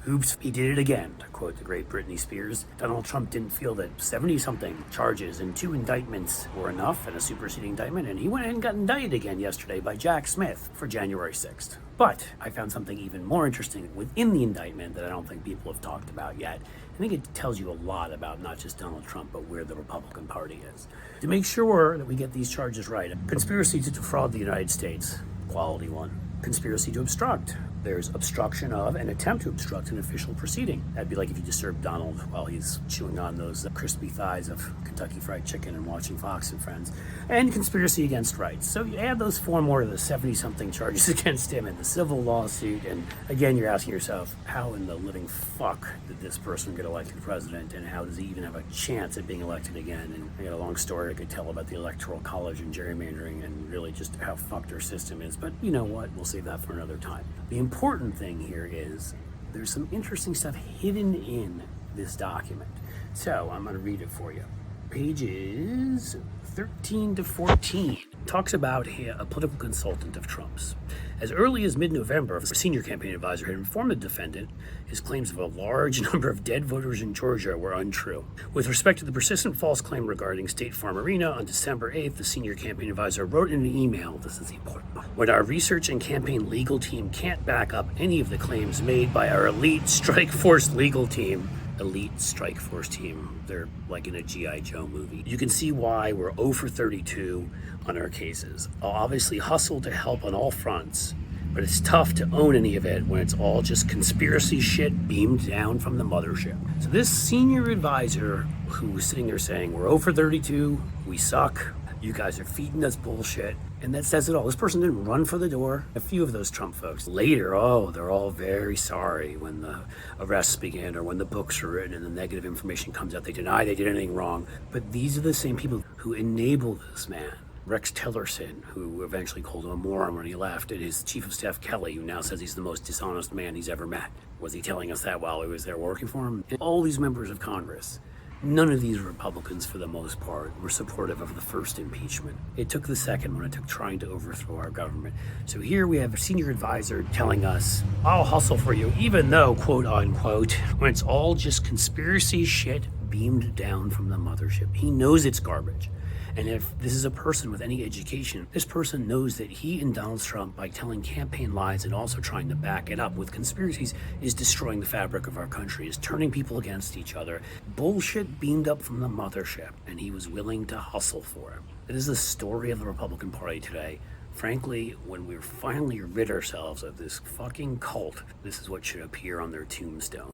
Oops, he did it again, to quote the great Britney Spears. Donald Trump didn't feel that 70-something charges and 2 indictments were enough, and a superseding indictment, and he went and got indicted again yesterday by Jack Smith for January 6th. But I found something even more interesting within the indictment that I don't think people have talked about yet. I think it tells you a lot about not just Donald Trump, but where the Republican Party is. To make sure that we get these charges right, conspiracy to defraud the United States, quality 1. Conspiracy to obstruct. There's obstruction of and attempt to obstruct an official proceeding. That'd be like if you disturbed Donald while he's chewing on those crispy thighs of Kentucky Fried Chicken and watching Fox and Friends. And conspiracy against rights. So you add those 4 more to the 70-something charges against him in the civil lawsuit. And again, you're asking yourself, how in the living fuck did this person get elected president? And how does he even have a chance at being elected again? And I got a long story I could tell about the Electoral College and gerrymandering and really just how fucked our system is. But you know what? We'll save that for another time. The important thing here is there's some interesting stuff hidden in this document. So I'm going to read it for you. Pages 13 to 14 talks about a political consultant of Trump's. As early as mid-November, a senior campaign advisor had informed the defendant his claims of a large number of dead voters in Georgia were untrue. With respect to the persistent false claim regarding State Farm Arena, on December 8th, the senior campaign advisor wrote in an email, this is important, "When our research and campaign legal team can't back up any of the claims made by our elite strike force legal team," elite strike force team, they're like in a G.I. Joe movie, "you can see why we're 0 for 32 on our cases. I'll obviously hustle to help on all fronts, but it's tough to own any of it when it's all just conspiracy shit beamed down from the mothership." So this senior advisor who was sitting there saying, we're 0 for 32, we suck, you guys are feeding us bullshit, and that says it all. This person didn't run for the door. A few of those Trump folks later, they're all very sorry when the arrests began or when the books are written and the negative information comes out. They deny they did anything wrong. But these are the same people who enabled this man. Rex Tillerson, who eventually called him a moron when he left, and his chief of staff, Kelly, who now says he's the most dishonest man he's ever met. Was he telling us that while he was there working for him? And all these members of Congress, none of these Republicans, for the most part, were supportive of the first impeachment. It took the second one. It took trying to overthrow our government. So here we have a senior advisor telling us, I'll hustle for you, even though, quote unquote, when it's all just conspiracy shit beamed down from the mothership. He knows it's garbage. And if this is a person with any education, this person knows that he and Donald Trump, by telling campaign lies and also trying to back it up with conspiracies, is destroying the fabric of our country, is turning people against each other. Bullshit beamed up from the mothership, and he was willing to hustle for it. It is the story of the Republican Party today. Frankly, when we finally rid ourselves of this fucking cult, this is what should appear on their tombstone.